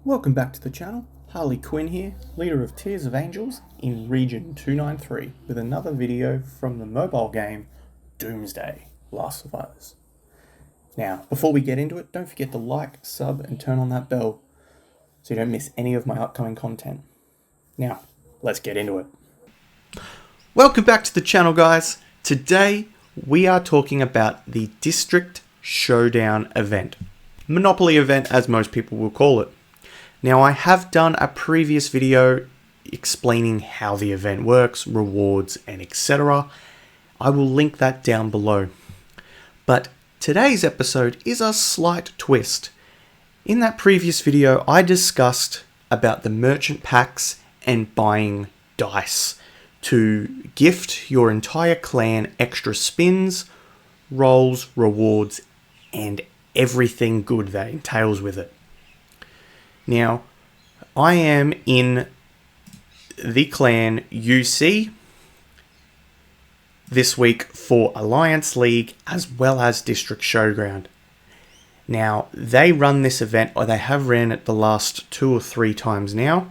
Welcome back to the channel. Harley Quinn here, leader of Tears of Angels in Region 293 with another video from the mobile game Doomsday Last Survivors. Now, before we get into it, don't forget to like, sub and turn on that bell so you don't miss any of my upcoming content. Now, let's get into it. Welcome back to the channel, guys. Today we are talking about the District Showdown event. Monopoly event, as most people will call it. Now, I have done a previous video explaining how the event works, rewards, and etc. I will link that down below. But today's episode is a slight twist. In that previous video, I discussed about the merchant packs and buying dice to gift your entire clan extra spins, rolls, rewards, and everything good that entails with it. Now, I am in the clan UC this week for Alliance League as well as District Showdown. Now, they run this event, or they have ran it the last 2 or 3 times now,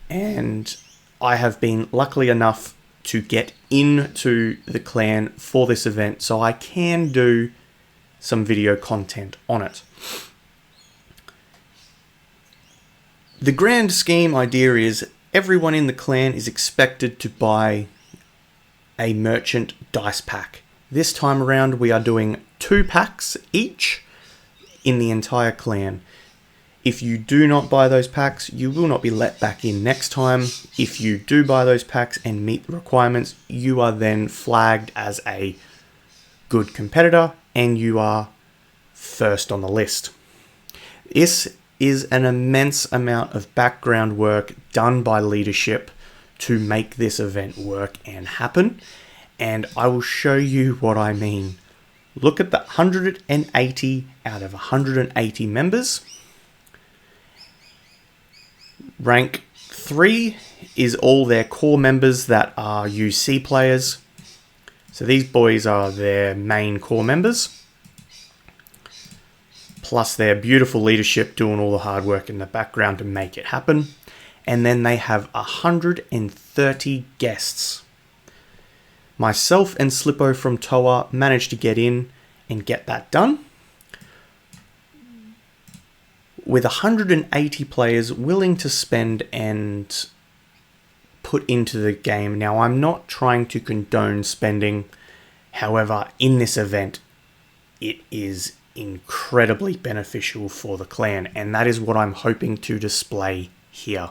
and I have been lucky enough to get into the clan for this event, so I can do some video content on it. The grand scheme idea is everyone in the clan is expected to buy a merchant dice pack. This time around we are doing 2 packs each in the entire clan. If you do not buy those packs, you will not be let back in next time. If you do buy those packs and meet the requirements, you are then flagged as a good competitor and you are first on the list. This is an immense amount of background work done by leadership to make this event work and happen, and I will show you what I mean. Look at the 180 out of 180 members. Rank 3 is all their core members that are UC players. So these boys are their main core members, plus their beautiful leadership doing all the hard work in the background to make it happen. And then they have 130 guests. Myself and Slippo from Toa managed to get in and get that done. With 180 players willing to spend and put into the game. Now, I'm not trying to condone spending. However, in this event, it is incredibly beneficial for the clan, and that is what I'm hoping to display here.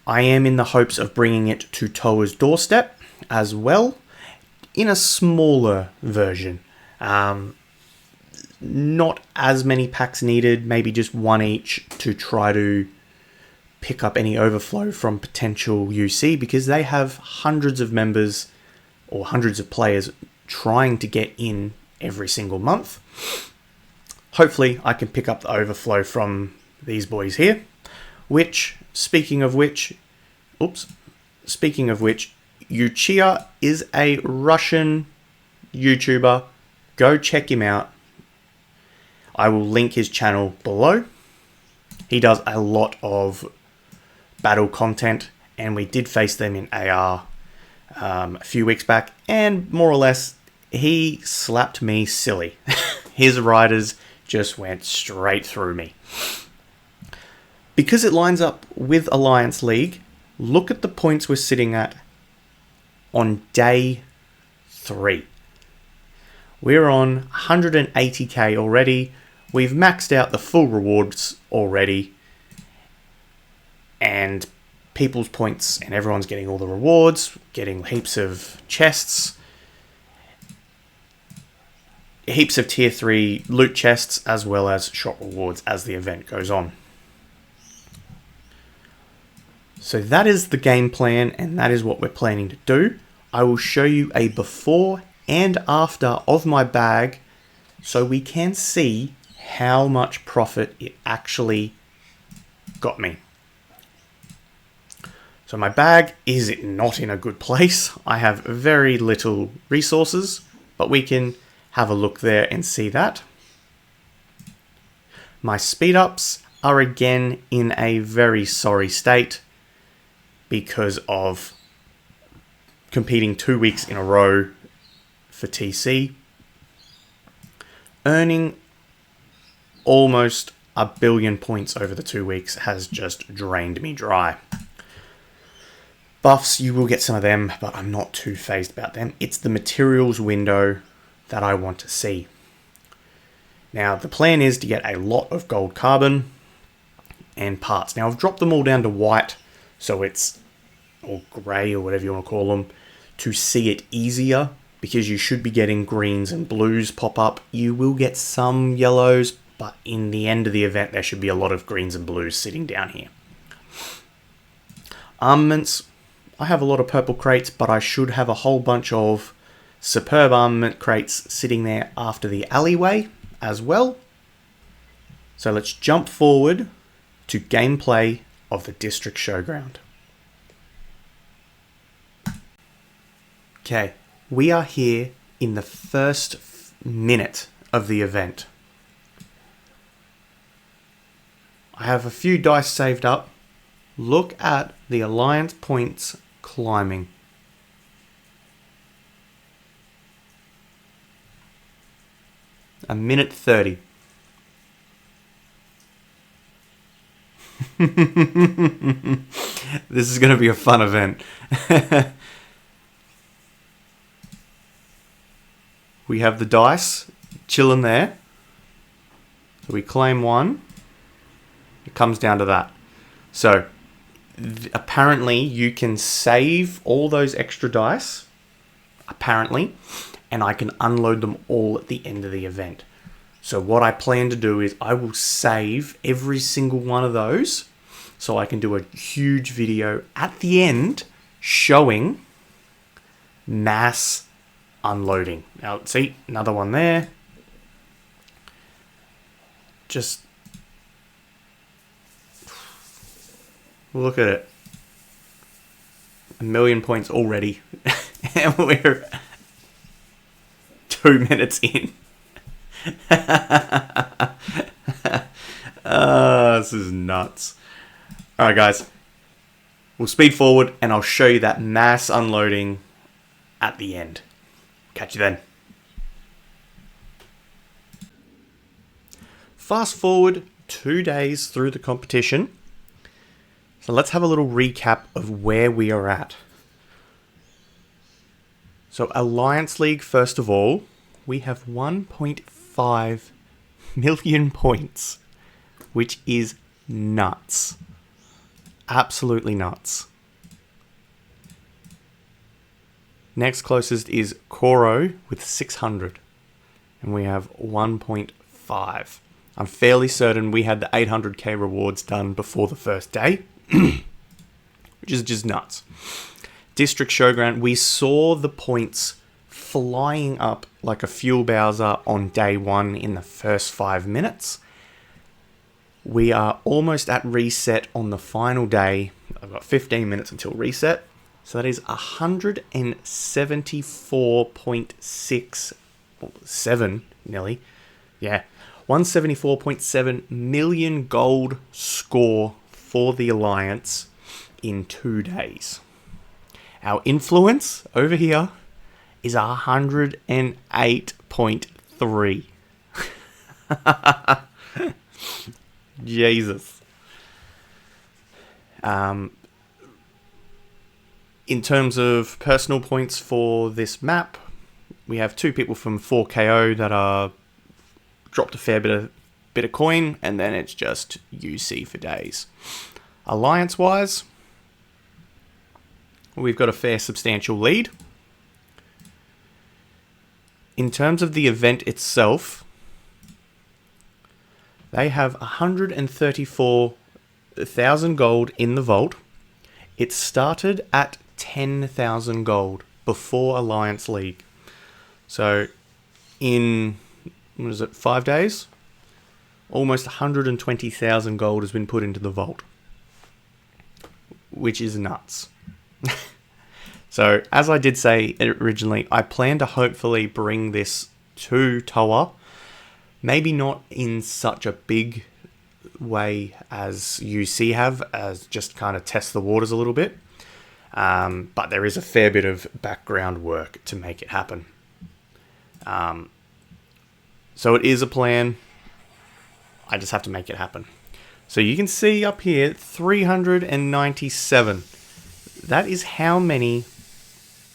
I am in the hopes of bringing it to Toa's doorstep as well, in a smaller version. Not as many packs needed, maybe just 1 each to try to pick up any overflow from potential UC, because they have hundreds of members or hundreds of players trying to get in every single month. Hopefully I can pick up the overflow from these boys here, which, speaking of which, Yuchia is a Russian YouTuber. Go check him out. I will link his channel below. He does a lot of battle content, and we did face them in AR a few weeks back, and more or less he slapped me silly. His riders just went straight through me. Because it lines up with Alliance League, look at the points we're sitting at on day 3. We're on 180k already. We've maxed out the full rewards already, and people's points, and everyone's getting all the rewards, getting heaps of chests, heaps of tier 3 loot chests, as well as shop rewards as the event goes on. So that is the game plan, and that is what we're planning to do. I will show you a before and after of my bag so we can see how much profit it actually got me. So my bag is not in a good place. I have very little resources, but we can have a look there and see that. My speed ups are again in a very sorry state because of competing 2 weeks in a row for TC, earning almost 1 billion points over the 2 weeks has just drained me dry. Buffs, you will get some of them, but I'm not too phased about them. It's the materials window that I want to see. Now, the plan is to get a lot of gold carbon and parts. Now, I've dropped them all down to white, so it's, or grey, or whatever you want to call them, to see it easier, because you should be getting greens and blues pop up. You will get some yellows, but in the end of the event, there should be a lot of greens and blues sitting down here. Armaments, I have a lot of purple crates, but I should have a whole bunch of superb armament crates sitting there after the alleyway as well. So let's jump forward to gameplay of the District Showground. Okay, we are here in the first minute of the event. I have a few dice saved up. Look at the alliance points climbing. A minute 30. This is going to be a fun event. We have the dice chilling there. So we claim one. It comes down to that. So apparently you can save all those extra dice. Apparently. And I can unload them all at the end of the event. So what I plan to do is I will save every single one of those so I can do a huge video at the end showing mass unloading. Now, see, another one there. Just look at it. 1 million points already. And we're 2 minutes in. This is nuts. Alright guys, we'll speed forward and I'll show you that mass unloading at the end. Catch you then. Fast forward 2 days through the competition. So let's have a little recap of where we are at. So Alliance League, first of all, we have 1.5 million points, which is nuts. Absolutely nuts. Next closest is Koro with 600, and we have 1.5. I'm fairly certain we had the 800k rewards done before the first day, which is just nuts. District Showground, we saw the points flying up like a fuel bowser on day one in the first 5 minutes. We are almost at reset on the final day. I've got 15 minutes until reset. So that is 174.67 nearly. Yeah. 174.7 million gold score for the Alliance in 2 days. Our influence over here is 108.3. Jesus. In terms of personal points for this map, we have 2 people from 4KO that are dropped a fair bit of coin, and then it's just UC for days. Alliance-wise, we've got a fair substantial lead. In terms of the event itself, they have 134,000 gold in the vault. It started at 10,000 gold before Alliance League. So in, what is it, 5 days? Almost 120,000 gold has been put into the vault, which is nuts. So, as I did say originally, I plan to hopefully bring this to Toa. Maybe not in such a big way as UC have, as just kind of test the waters a little bit. But there is a fair bit of background work to make it happen. So it is a plan. I just have to make it happen. So you can see up here, 397. That is how many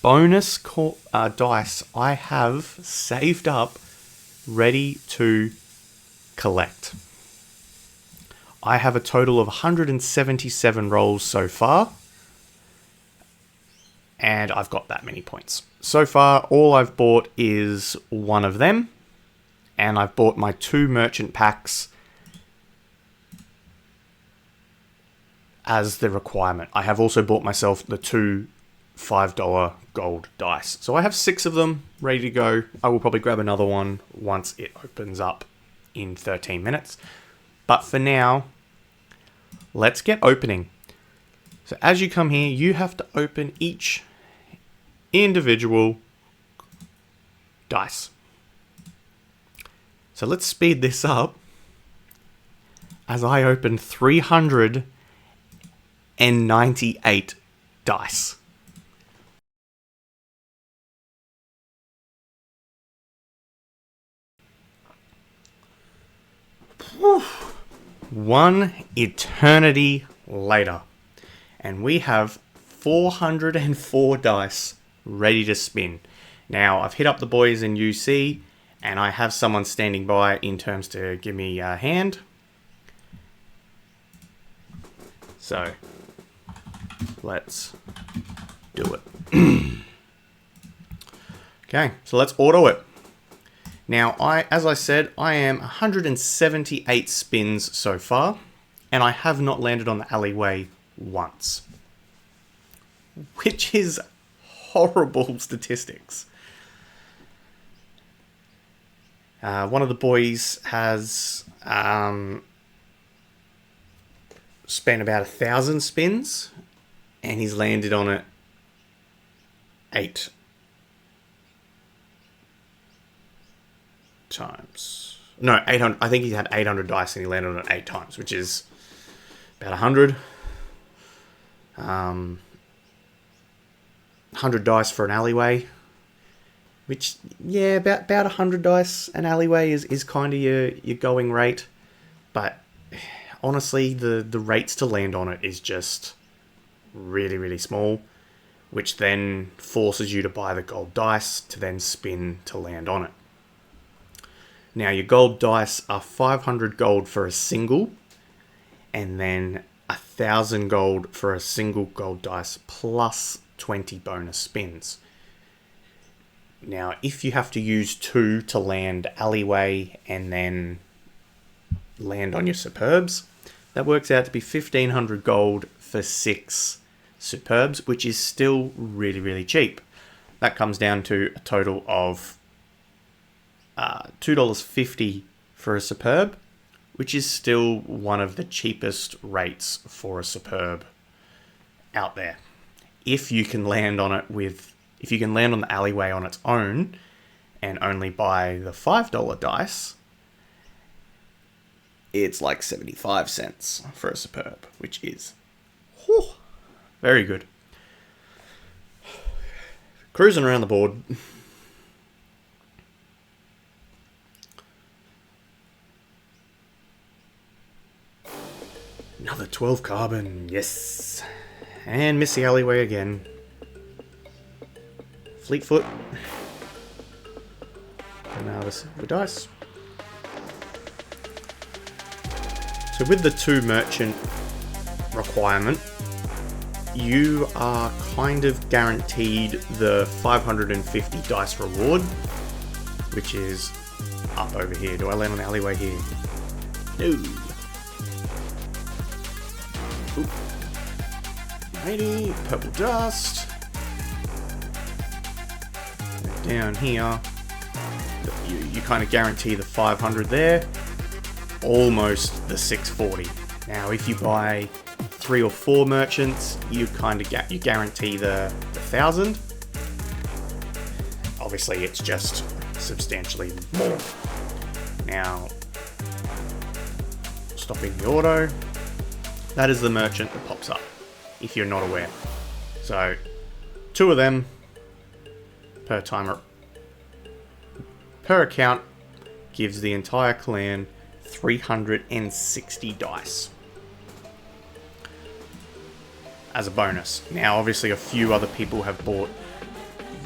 bonus dice I have saved up, ready to collect. I have a total of 177 rolls so far, and I've got that many points. So far, all I've bought is one of them, and I've bought my 2 merchant packs as the requirement. I have also bought myself the 2 $5 gold dice. So I have 6 of them ready to go. I will probably grab another one once it opens up in 13 minutes. But for now, let's get opening. So as you come here, you have to open each individual dice. So let's speed this up as I open 398 dice. Whew. One eternity later, and we have 404 dice ready to spin. Now, I've hit up the boys in UC, and I have someone standing by in terms to give me a hand. So, let's do it. Okay, so let's auto it. Now, as I said, I am 178 spins so far, and I have not landed on the alleyway once, which is horrible statistics. One of the boys has spent about 1,000 spins, and he's landed on it 8 times. No, 800. I think he had 800 dice and he landed on it 8 times, which is about 100. 100 dice for an alleyway, which, yeah, about 100 dice an alleyway is kind of your going rate. But honestly, the rates to land on it is just really, really small, which then forces you to buy the gold dice to then spin to land on it. Now, your gold dice are 500 gold for a single, and then 1,000 gold for a single gold dice plus 20 bonus spins. Now, if you have to use 2 to land alleyway and then land on your superbs, that works out to be 1,500 gold for 6 superbs, which is still really, really cheap. That comes down to a total of $2.50 for a superb, which is still one of the cheapest rates for a superb out there. If you can land on it if you can land on the alleyway on its own and only buy the $5 dice, it's like 75 cents for a superb, which is very good. Cruising around the board. Another 12 carbon, yes. And miss the alleyway again. Fleetfoot. And now the silver dice. So with the 2 merchant requirement, you are kind of guaranteed the 550 dice reward, which is up over here. Do I land on the alleyway here? No. Ooh. 80, purple dust. And down here, you kind of guarantee the 500 there, almost the 640. Now, if you buy 3 or 4 merchants, you kind of you guarantee the 1,000. Obviously, it's just substantially more. Now, stopping the auto. That is the merchant that pops up, if you're not aware. So, 2 of them per timer, per account, gives the entire clan 360 dice as a bonus. Now, obviously, a few other people have bought.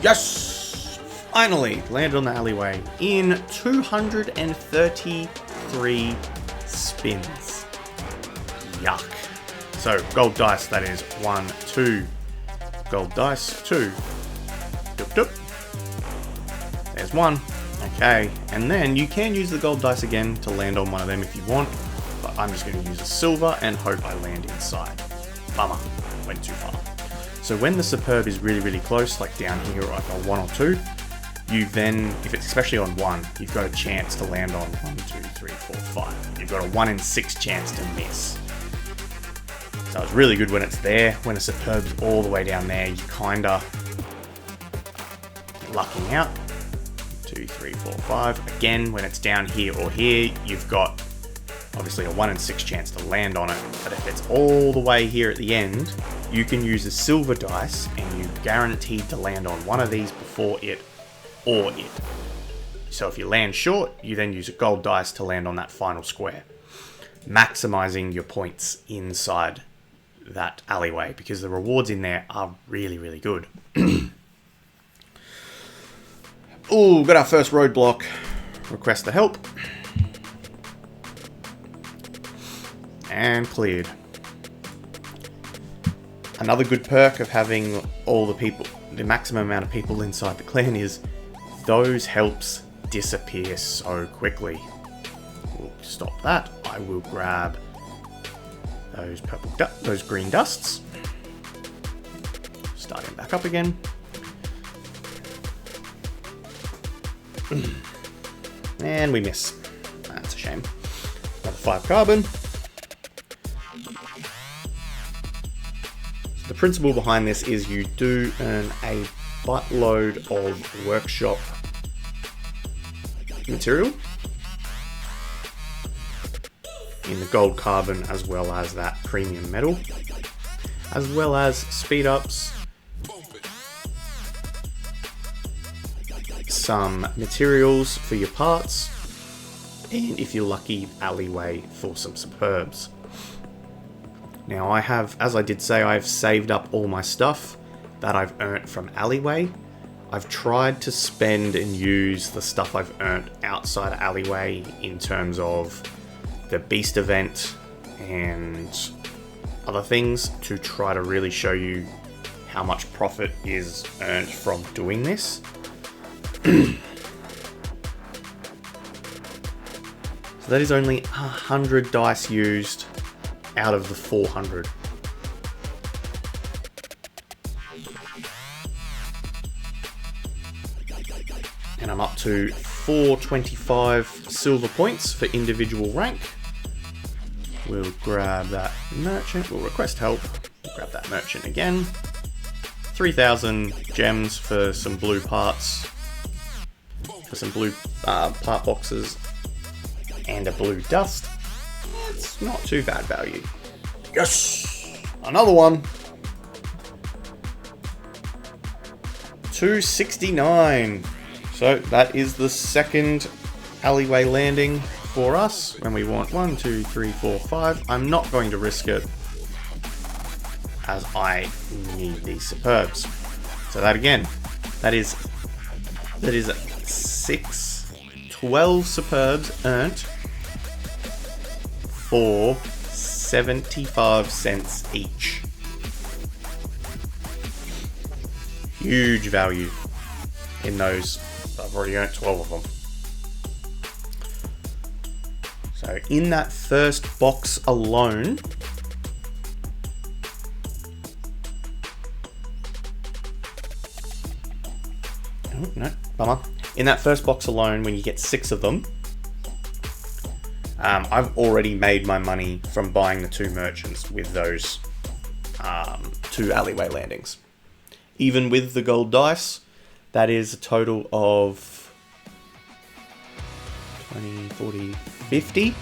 Yes! Finally, landed on the alleyway in 233 spins. Yuck. So, gold dice, that is 1, 2. Gold dice, 2. Doop doop. There's 1. Okay, and then you can use the gold dice again to land on one of them if you want, but I'm just going to use a silver and hope I land inside. Bummer, went too far. So when the superb is really, really close, like down here, like a 1 or 2, you then, if it's especially on 1, you've got a chance to land on 1, 2, 3, 4, 5. You've got a 1 in 6 chance to miss. So it's really good when it's there. When a superb's all the way down there, you kinda lucking out. 2, 3, 4, 5. Again, when it's down here or here, you've got obviously a 1 in 6 chance to land on it. But if it's all the way here at the end, you can use a silver dice and you're guaranteed to land on one of these before it or it. So if you land short, you then use a gold dice to land on that final square, maximizing your points inside that alleyway, because the rewards in there are really, really good. Oh, got our first roadblock. Request the help. And cleared. Another good perk of having all the people, the maximum amount of people inside the clan, is those helps disappear so quickly. We'll stop that. I will grab those green dusts. Starting back up again. And we miss. That's a shame. Another 5 carbon. So the principle behind this is you do earn a buttload of workshop material in the gold carbon, as well as that premium metal, as well as speed ups, some materials for your parts, and if you're lucky, alleyway for some superbs. Now I have, as I did say, I've saved up all my stuff that I've earned from alleyway. I've tried to spend and use the stuff I've earned outside alleyway in terms of the beast event and other things to try to really show you how much profit is earned from doing this. So that is only 100 dice used out of the 400. And I'm up to 425 silver points for individual rank. We'll grab that merchant, we'll request help, we'll grab that merchant again. 3,000 gems for some blue parts, for some blue part boxes, and a blue dust. It's not too bad value. Yes! Another one! 269. So that is the second alleyway landing for us when we want 1, 2, 3, 4, 5. I'm not going to risk it as I need these superbs. So that again, that is 12 superbs earned for 75 cents each. Huge value in those. I've already earned 12 of them. So in that first box alone, oh, no, bummer. In that first box alone, when you get 6 of them, I've already made my money from buying the 2 merchants with those 2 alleyway landings. Even with the gold dice, that is a total of 20, 40, 50.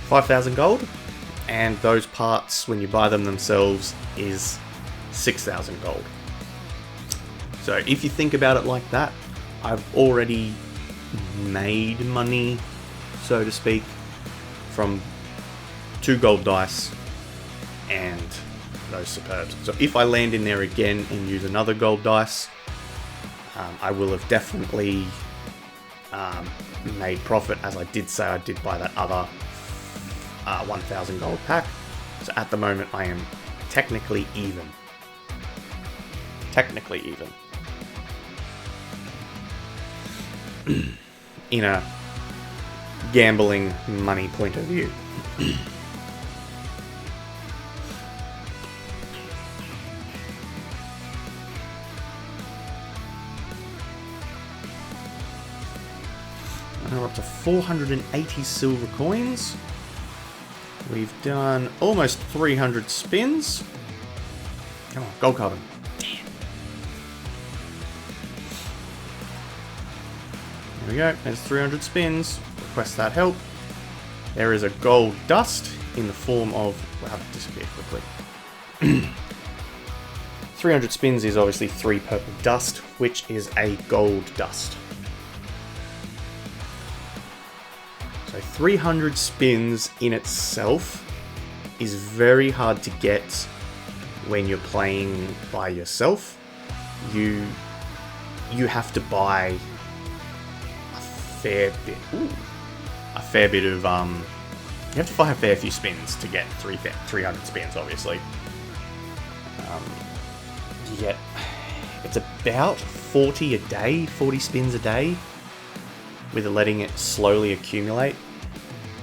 5,000 gold, and those parts, when you buy them themselves, is 6,000 gold. So if you think about it like that, I've already made money, so to speak, from 2 gold dice and those superbs. So if I land in there again and use another gold dice, I will have definitely made profit, as I did say I did buy that other 1,000 gold pack. So at the moment I am technically even. Technically even. In a gambling money point of view. We're up to 480 silver coins. We've done almost 300 spins. Come on, gold carbon. Damn. There we go. There's 300 spins. Request that help. There is a gold dust in the form of... Wow, it disappeared quickly. 300 spins is obviously 3 purple dust, which is a gold dust. So 300 spins in itself is very hard to get when you're playing by yourself. You have to buy a fair bit. A fair bit of you have to buy a fair few spins to get 300 spins. Obviously, you get it's about 40 a day, 40 spins a day, with letting it slowly accumulate,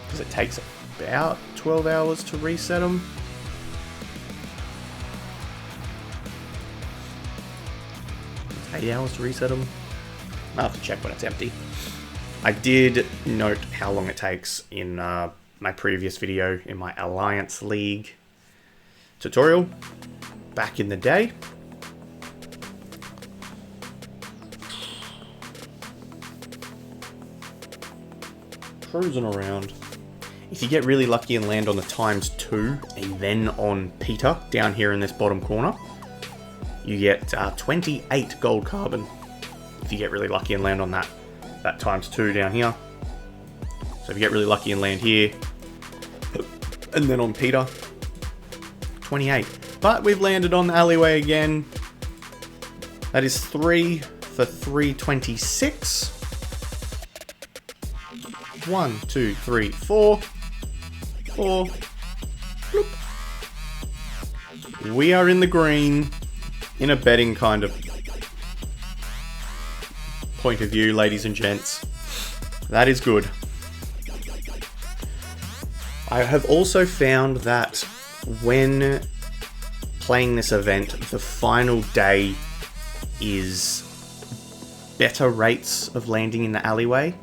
because it takes about 12 hours to reset them. It's 8 hours to reset them. I'll have to check when it's empty. I did note how long it takes in my previous video in my Alliance League tutorial back in the day. Cruising around. If you get really lucky and land on the ×2 and then on Peter down here in this bottom corner, you get 28 gold carbon. If you get really lucky and land on that ×2 down here. So if you get really lucky and land here and then on Peter, 28. But we've landed on the alleyway again. That is 3 for 326. 1, 2, 3, 4. 4. Bloop. We are in the green in a betting kind of point of view, ladies and gents. That is good. I have also found that when playing this event, the final day is better rates of landing in the alleyway.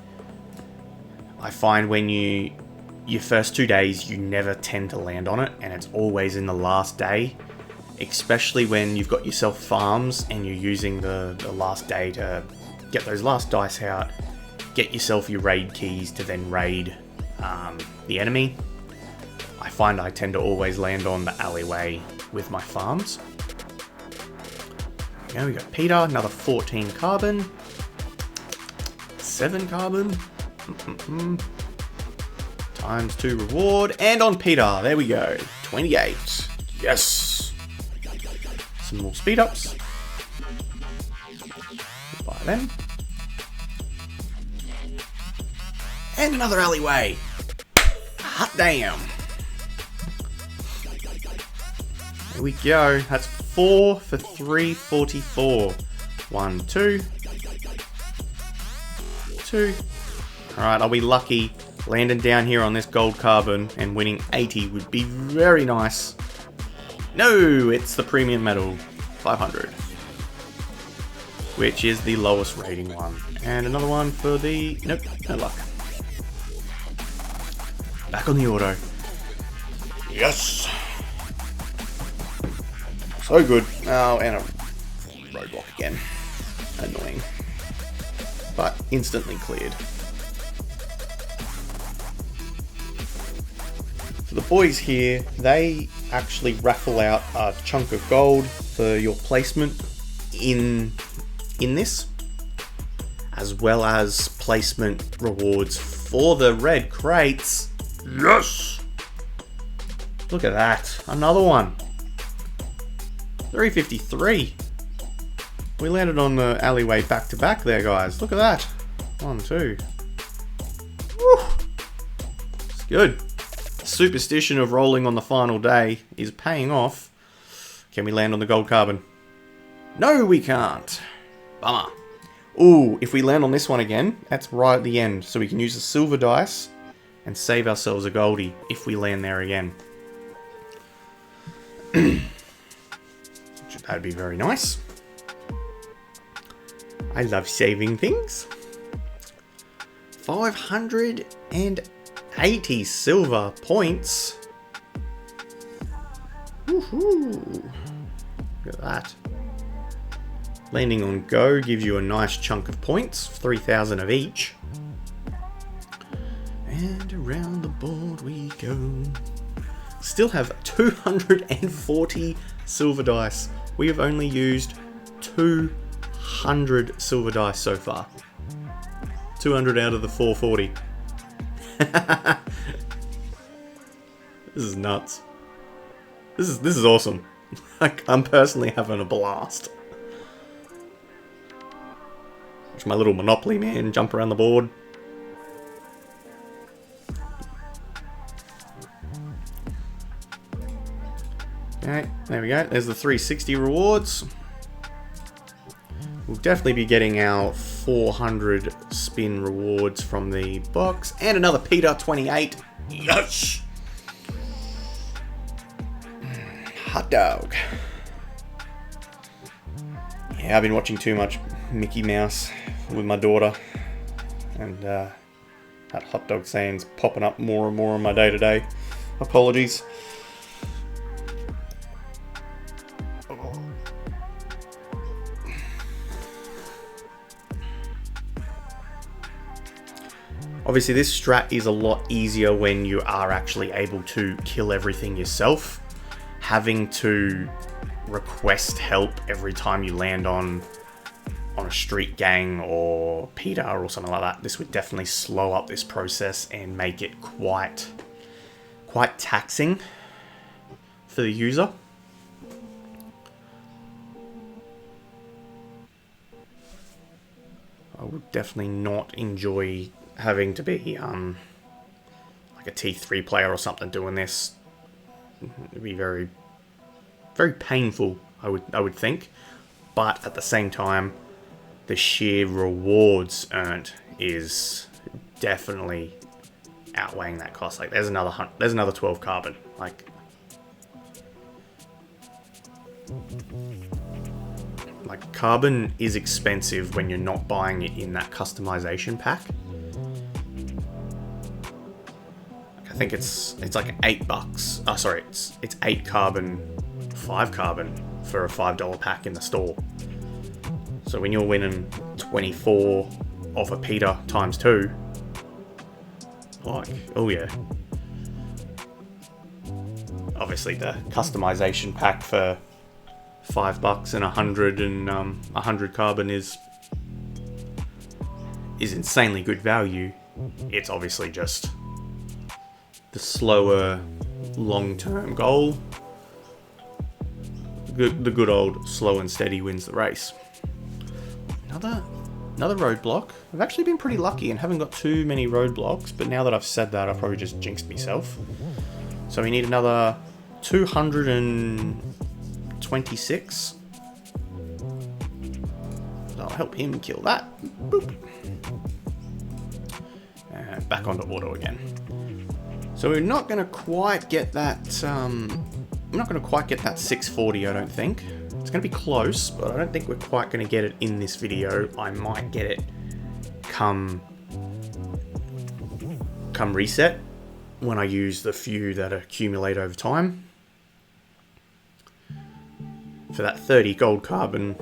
I find when your first 2 days, you never tend to land on it, and it's always in the last day, especially when you've got yourself farms and you're using the last day to get those last dice out, get yourself your raid keys to then raid the enemy. I find I tend to always land on the alleyway with my farms. Now we got Peter, another 14 carbon, 7 carbon. ×2 reward, and on Peter, there we go, 28. Yes. Some more speed ups. Buy them. And another alleyway. Hot damn. There we go. That's 4 for 344. 1, 2. 2. Alright, I'll be lucky. Landing down here on this gold carbon and winning 80 would be very nice. No, it's the premium medal, 500. Which is the lowest rating one. And another one for the... Nope, no luck. Back on the auto. Yes! So good. Oh, and a roadblock again. Annoying. But instantly cleared. So the boys here, they actually raffle out a chunk of gold for your placement in this, as well as placement rewards for the red crates. Yes! Look at that, another one. 353. We landed on the alleyway back to back there, guys. Look at that. 1, 2. Woo! It's good. Superstition of rolling on the final day is paying off. Can we land on the gold carbon? No, we can't. Bummer. Ooh, if we land on this one again, that's right at the end. So we can use the silver dice and save ourselves a goldie if we land there again. That'd be very nice. I love saving things. 580 silver points. Woohoo! Look at that. Landing on go gives you a nice chunk of points, 3,000 of each. And around the board we go. Still have 240 silver dice. We have only used 200 silver dice so far. 200 out of the 440. This is nuts. This is awesome. Like, I'm personally having a blast. Watch my little Monopoly man jump around the board. Okay, there we go. There's the 360 rewards. We'll definitely be getting our 400 spin rewards from the box. And another Peter 28. Yes! Hot dog. Yeah, I've been watching too much Mickey Mouse with my daughter. And that hot dog scene's popping up more and more on my day-to-day. Apologies. Obviously this strat is a lot easier when you are actually able to kill everything yourself. Having to request help every time you land on a street gang or Peter or something like that, this would definitely slow up this process and make it quite taxing for the user. I would definitely not enjoy having to be like a T3 player or something doing this. It'd be very, very painful, I would think. But at the same time, the sheer rewards earned is definitely outweighing that cost. Like there's another 12 carbon. Like carbon is expensive when you're not buying it in that customization pack. I think it's like $8. Oh, sorry, it's 8 carbon, 5 carbon for a $5 pack in the store. So when you're winning 24 off a Peter times 2, like, oh yeah. Obviously the customization pack for $5 and 100 carbon is insanely good value. It's obviously just the slower long-term goal. The good old slow and steady wins the race. Another roadblock. I've actually been pretty lucky and haven't got too many roadblocks, but now that I've said that, I've probably just jinxed myself. So we need another 226. I'll help him kill that. Boop. And back onto auto again. So we're not going to quite get that. I'm not going to quite get that 640. I don't think it's going to be close, but I don't think we're quite going to get it in this video. I might get it come reset when I use the few that accumulate over time. For that 30 gold carbon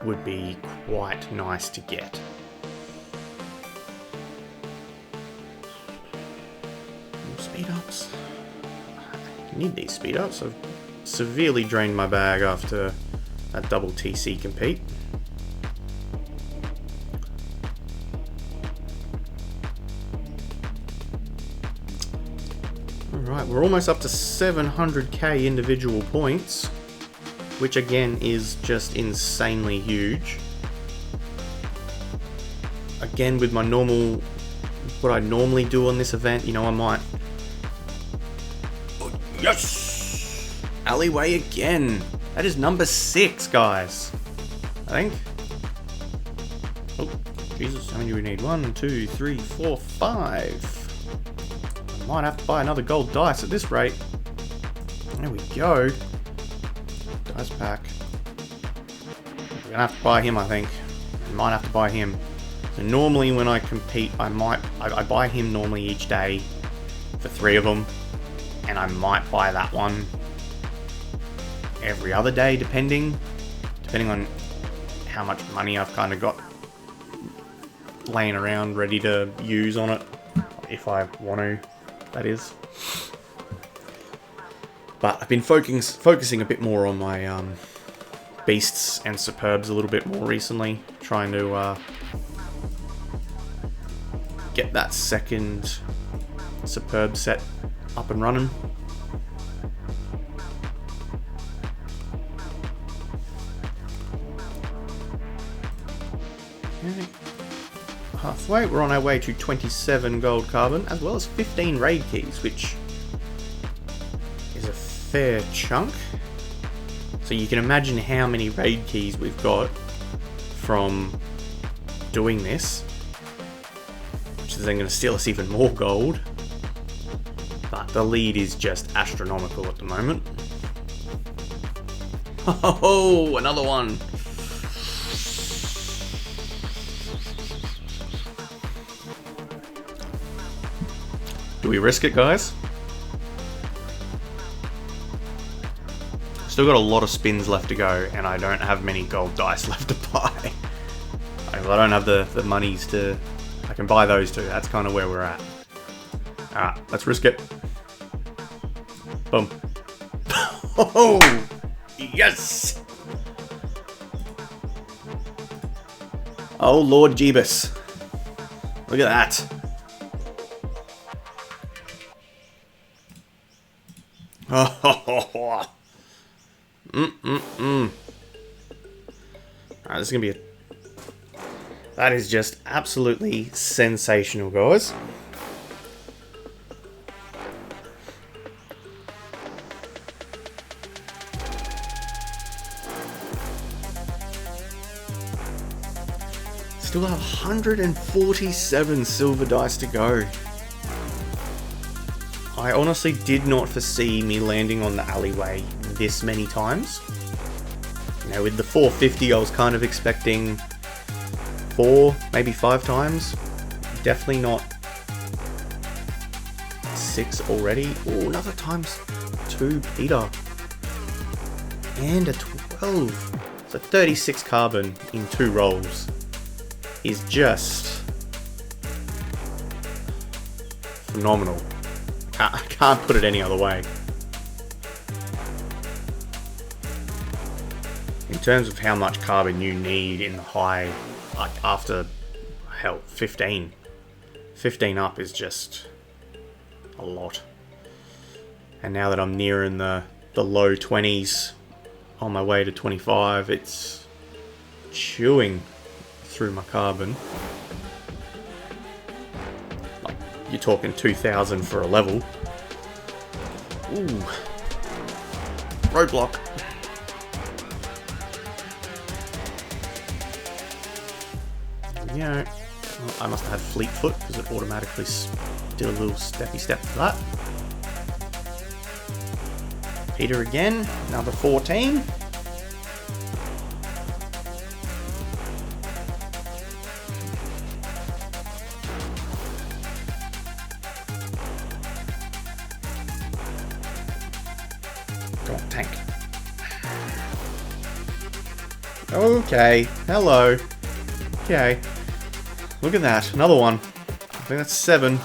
would be quite nice to get. speed ups. I need these speed ups. I've severely drained my bag after that double TC compete. Alright, we're almost up to 700k individual points, which again is just insanely huge. Again, with my normal, what I normally do on this event, you know, I might... Oh, yes! Alleyway again! That is number 6, guys. I think. Oh, Jesus, how many do we need? 1, 2, 3, 4, 5. I might have to buy another gold dice at this rate. There we go. Dice pack. We're gonna have to buy him, I think. I might have to buy him. So normally when I compete, I buy him normally each day for 3 of them, and I might buy that one every other day, depending on how much money I've kind of got laying around ready to use on it, if I want to, that is. But I've been focusing a bit more on my beasts and superbs a little bit more recently, trying to get that second superb set up and running. Okay. Halfway, we're on our way to 27 gold carbon, as well as 15 raid keys, which is a fair chunk. So you can imagine how many raid keys we've got from doing this, which is then going to steal us even more gold. But the lead is just astronomical at the moment. Oh, another one. Do we risk it, guys? Still got a lot of spins left to go, and I don't have many gold dice left to buy. I don't have the monies to... I can buy those two. That's kind of where we're at. Alright, let's risk it. Boom. Oh! Yes! Oh, Lord Jeebus. Look at that. Oh, Alright, this is gonna be a... That is just absolutely sensational, guys. Still have 147 silver dice to go. I honestly did not foresee me landing on the alleyway this many times. You know, with the 450, I was kind of expecting 4, maybe 5 times. Definitely not 6 already. Oh, another times 2 Peter. And a 12. So 36 carbon in 2 rolls is just phenomenal. I can't put it any other way. In terms of how much carbon you need in the high, like after, hell, 15. 15 up is just a lot. And now that I'm nearing the low 20s, on my way to 25, it's chewing through my carbon. Like, you're talking 2,000 for a level. Ooh. Roadblock. Yeah, well, I must have had fleet foot because it automatically did a little steppy step for that. Peter again, another 14. Go on, tank. Okay, hello. Okay. Look at that, another one. I think that's 7.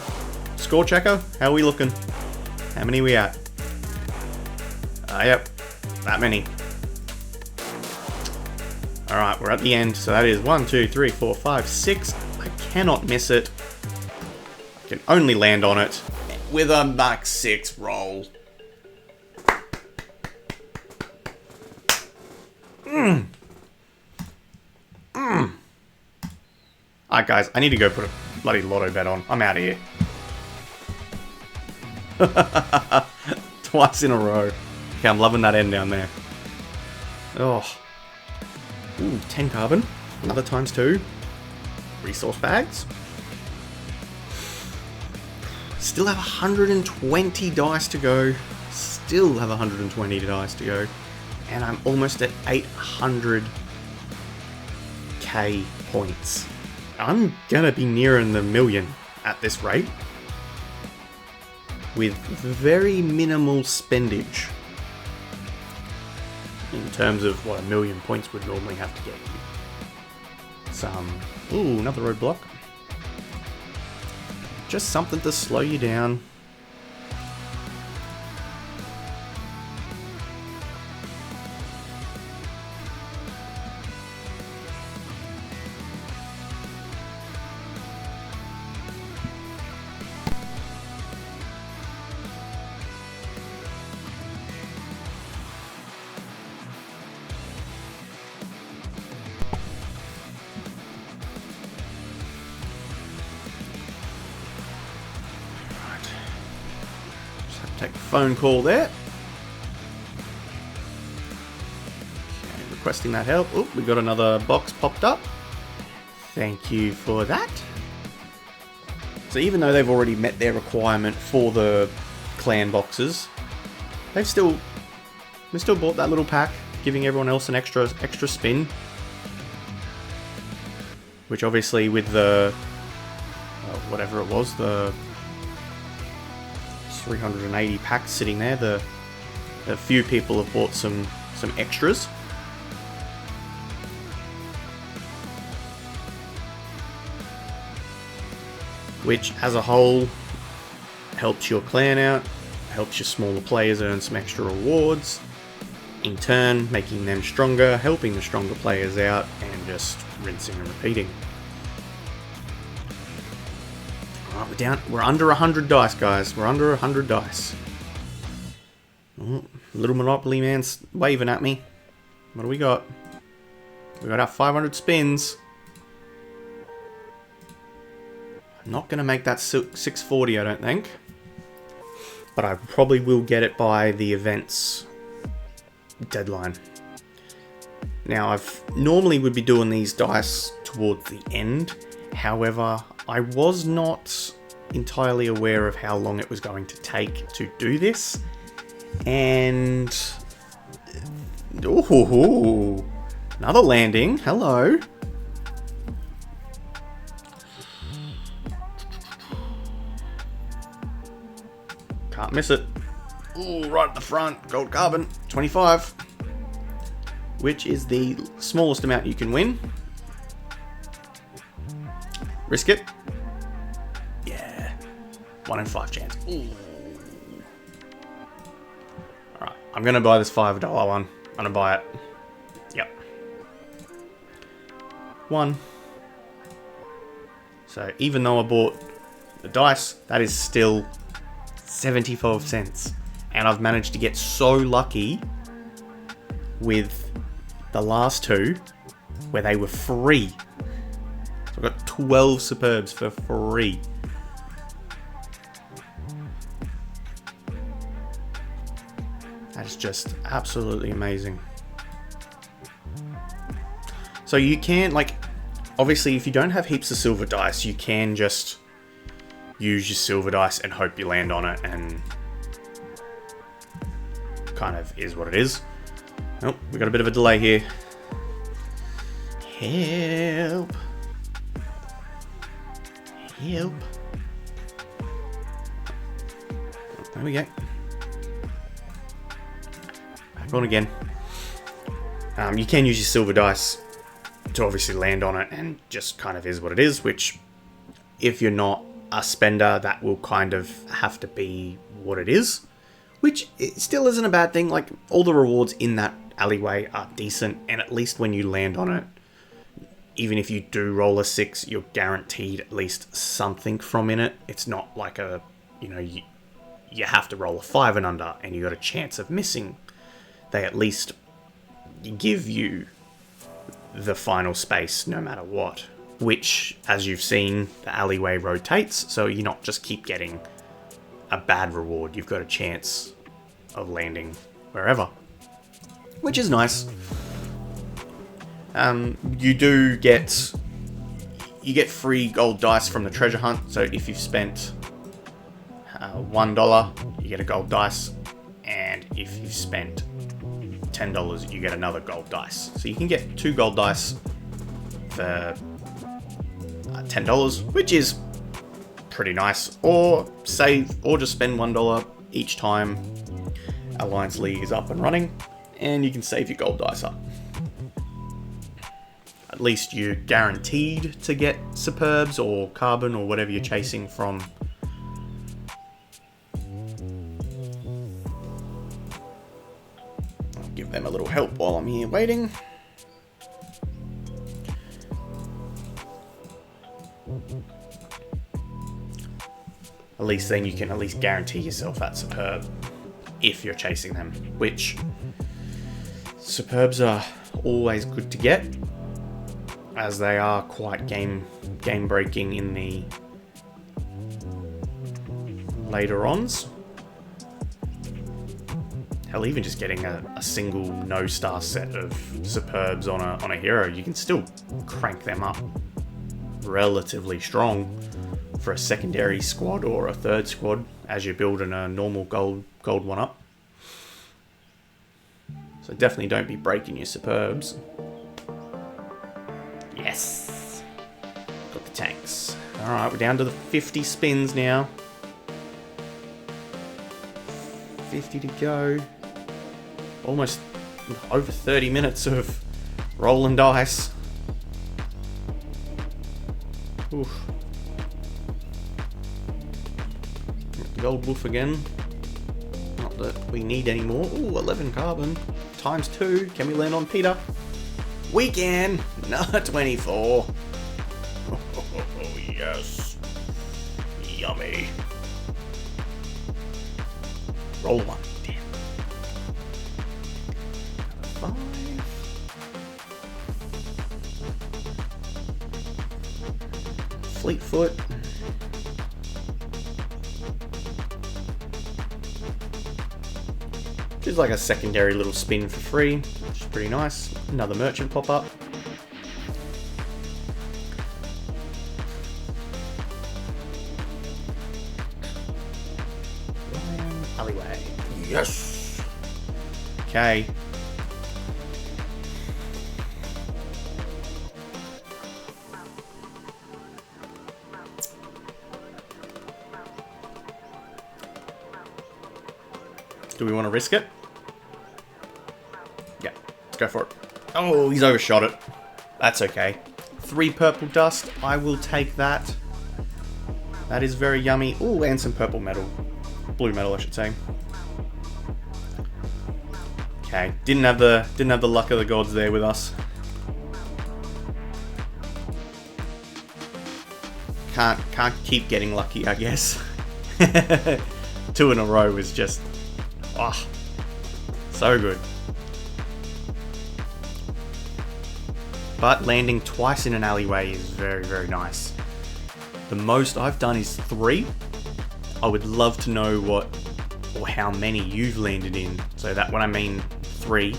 Score checker, how are we looking? How many are we at? Yep. That many. Alright, we're at the end. So that is 1, 2, 3, 4, 5, 6. I cannot miss it. I can only land on it with a Mach 6 roll. Alright guys, I need to go put a bloody lotto bet on. I'm out of here. Twice in a row. Okay, I'm loving that end down there. Oh. Ooh, 10 carbon. Another times 2. Resource bags. Still have 120 dice to go. Still have 120 dice to go. And I'm almost at 800k points. I'm gonna be nearing the million at this rate. With very minimal spendage. In terms of what a million points would normally have to get you. Some... Ooh, another roadblock. Just something to slow you down. Take a phone call there. Okay, requesting that help. Oh, we got another box popped up. Thank you for that. So even though they've already met their requirement for the clan boxes, they still bought that little pack, giving everyone else an extra spin. Which obviously with the whatever it was, the 380 packs sitting there, a few people have bought some extras. Which as a whole helps your clan out, helps your smaller players earn some extra rewards, in turn making them stronger, helping the stronger players out, and just rinsing and repeating. We're under 100 dice, guys. We're under 100 dice. Oh, little Monopoly man's waving at me. What do we got? We got our 500 spins. I'm not going to make that 640, I don't think. But I probably will get it by the event's deadline. Now, I've normally would be doing these dice towards the end. However, I was not entirely aware of how long it was going to take to do this. And... Ooh, another landing. Hello. Can't miss it. Ooh, right at the front. Gold carbon. 25. Which is the smallest amount you can win. Risk it. Yeah. 1 in 5 chance. Ooh. Alright. I'm going to buy this $5 one. I'm going to buy it. Yep. 1. So even though I bought the dice, that is still 75 cents. And I've managed to get so lucky with the last two where they were free. So I've got 12 Superbs for free. That is just absolutely amazing. So you can, like, obviously if you don't have heaps of silver dice, you can just use your silver dice and hope you land on it, and kind of is what it is. Oh, we got a bit of a delay here. Help. Help. There we go. Back on again. You can use your silver dice to obviously land on it, and just kind of is what it is, which if you're not a spender, that will kind of have to be what it is. Which it still isn't a bad thing. Like, all the rewards in that alleyway are decent, and at least when you land on it, even if you do roll a 6, you're guaranteed at least something from in it. It's not like a, you have to roll a 5 and under, and you got a chance of missing. They at least give you the final space no matter what. Which, as you've seen, the alleyway rotates, so you not just keep getting a bad reward, you've got a chance of landing wherever, which is nice. You do get free gold dice from the treasure hunt, so if you've spent $1 you get a gold dice, and if you've spent $10 you get another gold dice, so you can get 2 gold dice for $10, which is pretty nice. Or just spend $1 each time Alliance League is up and running, and you can save your gold dice up. At least you're guaranteed to get superbs or carbon or whatever you're chasing from. I'll give them a little help while I'm here waiting. At least then you can at least guarantee yourself that superb if you're chasing them, which superbs are always good to get, as they are quite game breaking in the later ons. Hell, even just getting a single no star set of superbs on a hero, you can still crank them up relatively strong for a secondary squad or a third squad as you're building a normal gold one up. So definitely don't be breaking your superbs. Yes! Got the tanks. Alright, we're down to the 50 spins now. 50 to go. Almost over 30 minutes of rolling dice. Oof. Gold wolf again. Not that we need any more. Ooh, 11 carbon. Times 2. Can we land on Peter? We can! No, 24. Oh, yes. Yummy. Roll 1. Damn. 5. Fleetfoot. Which is like a secondary little spin for free, which is pretty nice. Another merchant pop up. Alleyway. Yes! Okay. Do we want to risk it? Yeah, let's go for it. Oh, he's overshot it. That's okay. 3 purple dust. I will take that. That is very yummy. Oh, and some purple metal. Blue metal, I should say. Okay, didn't have the luck of the gods there with us. Can't keep getting lucky, I guess. 2 in a row was just, oh, so good. But landing twice in an alleyway is very, very nice. The most I've done is 3. I would love to know what or how many you've landed in. So that when I mean 3,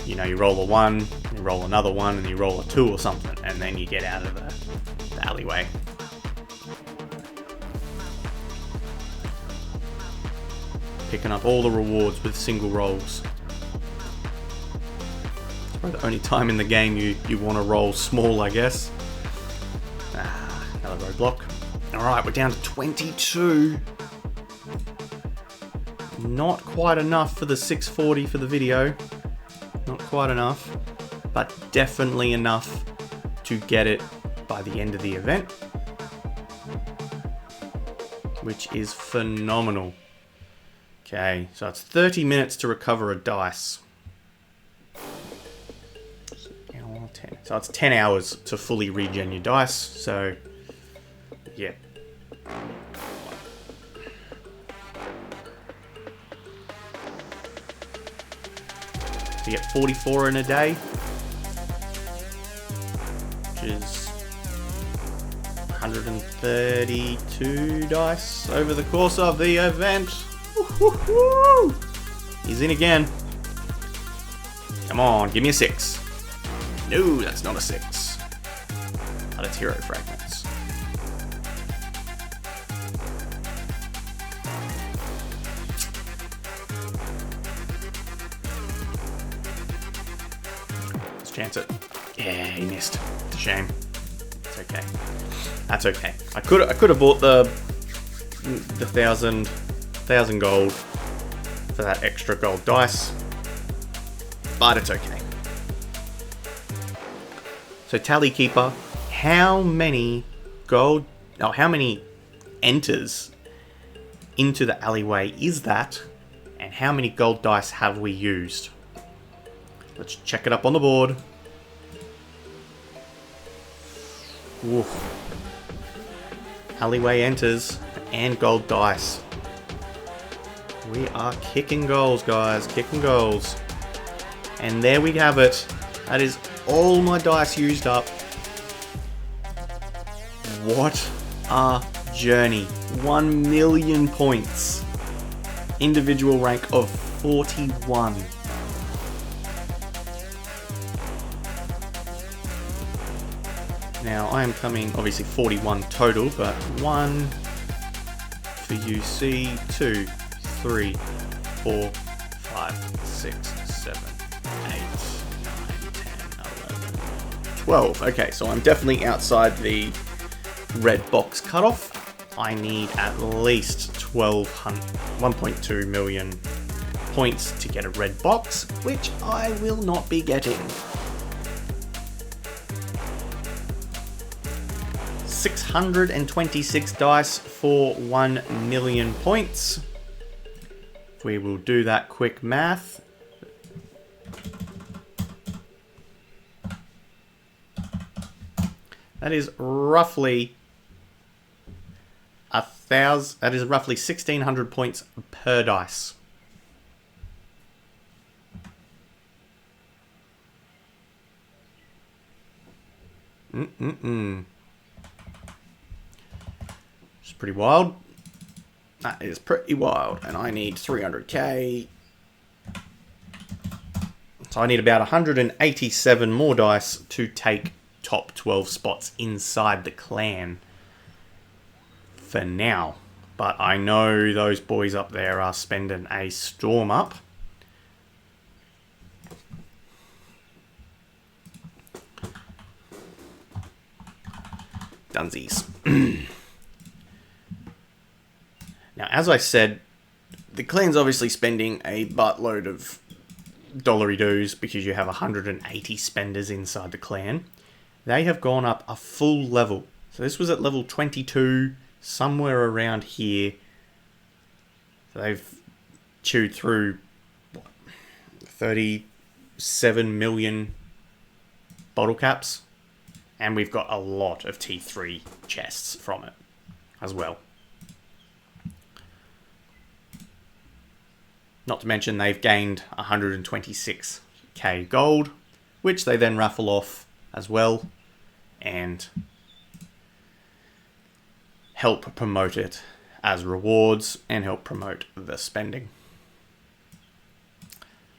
you know, you roll a 1, you roll another 1, and you roll a 2 or something, and then you get out of the alleyway. Picking up all the rewards with single rolls. It's probably the only time in the game you want to roll small, I guess. Another roadblock. Alright, we're down to 22. Not quite enough for the 640 for the video. Not quite enough. But definitely enough to get it by the end of the event. which is phenomenal. Okay, so it's 30 minutes to recover a dice. Hour 10. So it's 10 hours to fully regen your dice. So, yeah. So you get 44 in a day, which is 132 dice over the course of the event. Woo-hoo-hoo! He's in again. Come on, give me a 6. No, that's not a 6. But it's hero fragments. Let's chance it. Yeah, he missed. It's a shame. It's okay. That's okay. I could have bought the 1,000 gold for that extra gold dice, but it's okay. So tally keeper, how many enters into the alleyway is that, and how many gold dice have we used? Let's check it up on the board. Oof. Alleyway enters and gold dice. We are kicking goals, guys. Kicking goals. And there we have it. That is all my dice used up. What a journey. 1 million points. Individual rank of 41. Now, I am coming, obviously 41 total, but 1 for UC, 2, 3, 4, 5, 6, 7, 8, 9, 10, 11, 12. Okay, so I'm definitely outside the red box cutoff. I need at least 1.2 million points to get a red box, which I will not be getting. 626 dice for 1 million points. We will do that quick math. That is roughly 1,000. That is roughly 1,600 points per dice. It's pretty wild. That is pretty wild. And I need 300k. So I need about 187 more dice to take top 12 spots inside the clan. For now. But I know those boys up there are spending a storm up. Dunsies. Now, as I said, the clan's obviously spending a buttload of dollary doos because you have 180 spenders inside the clan. They have gone up a full level. So this was at level 22, somewhere around here. So they've chewed through 37 million bottle caps. And we've got a lot of T3 chests from it as well. Not to mention they've gained 126k gold, which they then raffle off as well and help promote it as rewards and help promote the spending.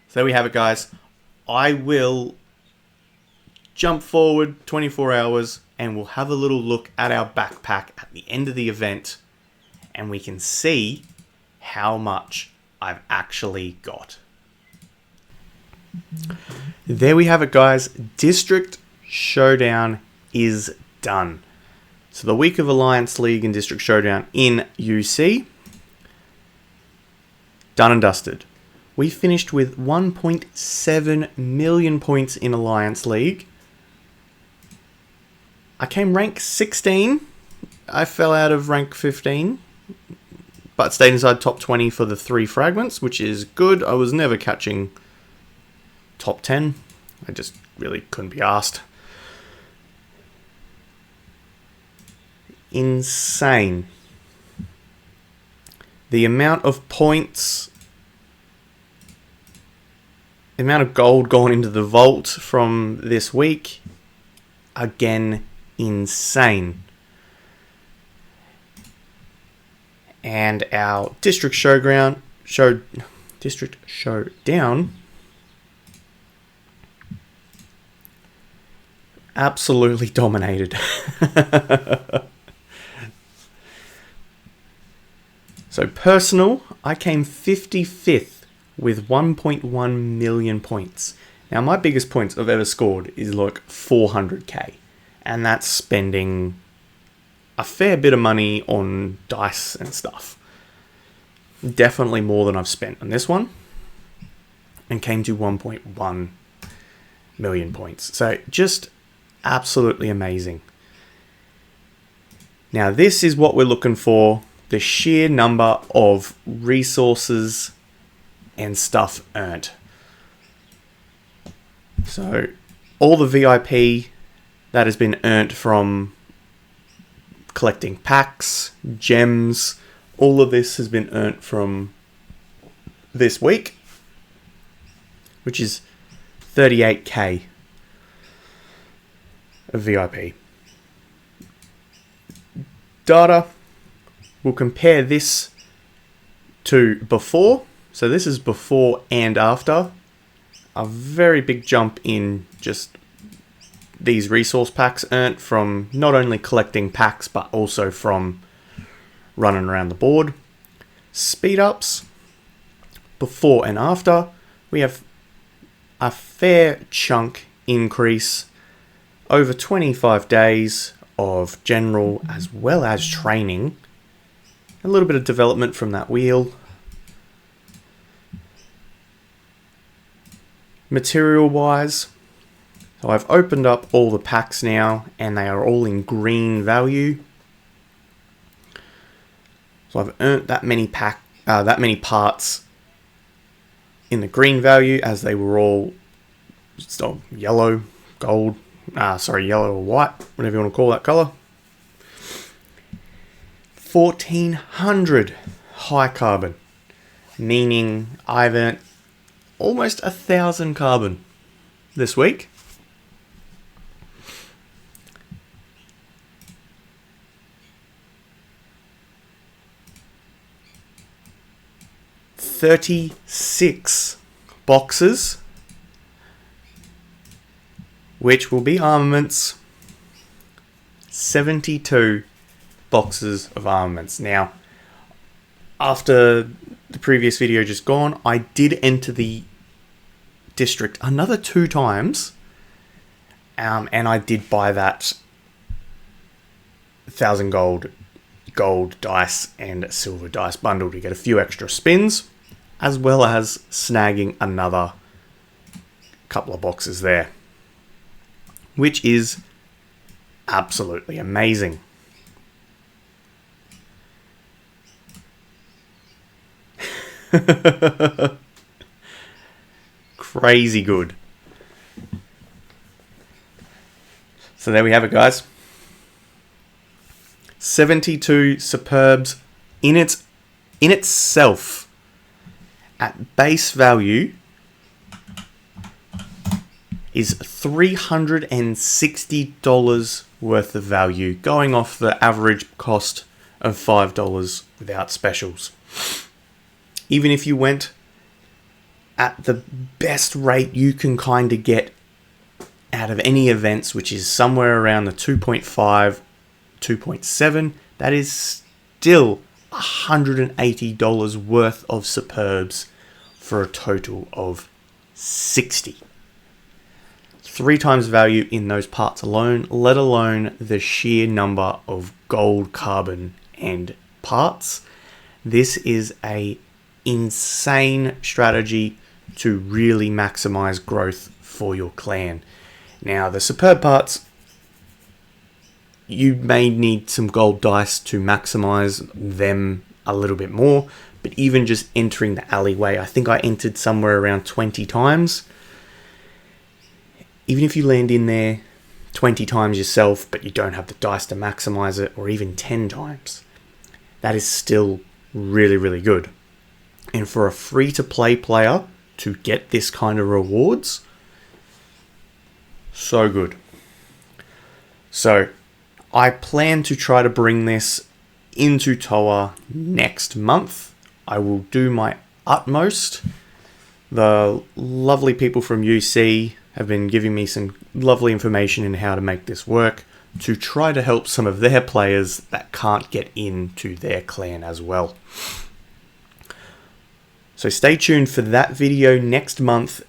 So there we have it, guys. I will jump forward 24 hours and we'll have a little look at our backpack at the end of the event and we can see how much I've actually got. There we have it, guys. District Showdown is done. So the week of Alliance League and District Showdown in UC, done and dusted. We finished with 1.7 million points in Alliance League. I came rank 16. I fell out of rank 15. but stayed inside top 20 for the 3 fragments, which is good. I was never catching top 10. I just really couldn't be asked. Insane. The amount of points, the amount of gold gone into the vault from this week, again, insane. And our District Showdown, absolutely dominated. So personal, I came 55th with 1.1 million points. Now my biggest points I've ever scored is like 400k, and that's spending a fair bit of money on dice and stuff. Definitely more than I've spent on this one, and came to 1.1 million points. So just absolutely amazing. Now this is what we're looking for. The sheer number of resources and stuff earned. So all the VIP that has been earned from collecting packs, gems, all of this has been earned from this week, which is 38k of VIP. Data. We'll compare this to before. So this is before and after. A very big jump in just these resource packs earned from not only collecting packs, but also from running around the board. Speed ups, before and after. We have a fair chunk increase over 25 days of general as well as training. A little bit of development from that wheel. Material wise, so I've opened up all the packs now and they are all in green value. So I've earned that many parts in the green value, as they were all still yellow, gold, yellow or white, whatever you want to call that color. 1400 high carbon, meaning I've earned almost 1,000 carbon this week. $36 boxes, which will be armaments. 72 boxes of armaments. Now, after the previous video just gone, I did enter the district another 2 times, and I did buy that 1,000 gold dice and silver dice bundle to get a few extra spins, as well as snagging another couple of boxes there, which is absolutely amazing. Crazy good. So there we have it, guys. 72 superbs in itself at base value is $360 worth of value, going off the average cost of $5 without specials. Even if you went at the best rate you can kind of get out of any events, which is somewhere around the 2.5, 2.7, that is still $180 worth of superbs for a total of 60. 3 times value in those parts alone, let alone the sheer number of gold, carbon, and parts. This is a insane strategy to really maximize growth for your clan. Now, the superb parts, you may need some gold dice to maximize them a little bit more, but even just entering the alleyway, I think I entered somewhere around 20 times. Even if you land in there 20 times yourself, but you don't have the dice to maximize it, or even 10 times, that is still really, really good. And for a free-to-play player to get this kind of rewards, so good. So, I plan to try to bring this into Toa next month. I will do my utmost. The lovely people from UC have been giving me some lovely information in how to make this work, to try to help some of their players that can't get into their clan as well. So stay tuned for that video next month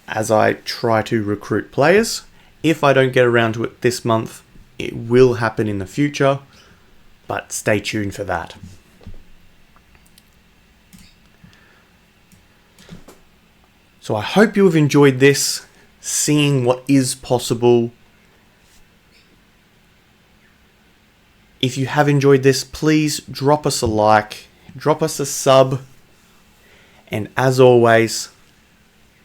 as I try to recruit players. If I don't get around to it this month, it will happen in the future, but stay tuned for that. So I hope you have enjoyed this, seeing what is possible. If you have enjoyed this, please drop us a like, drop us a sub, and as always,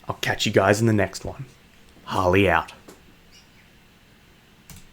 I'll catch you guys in the next one. Harley out.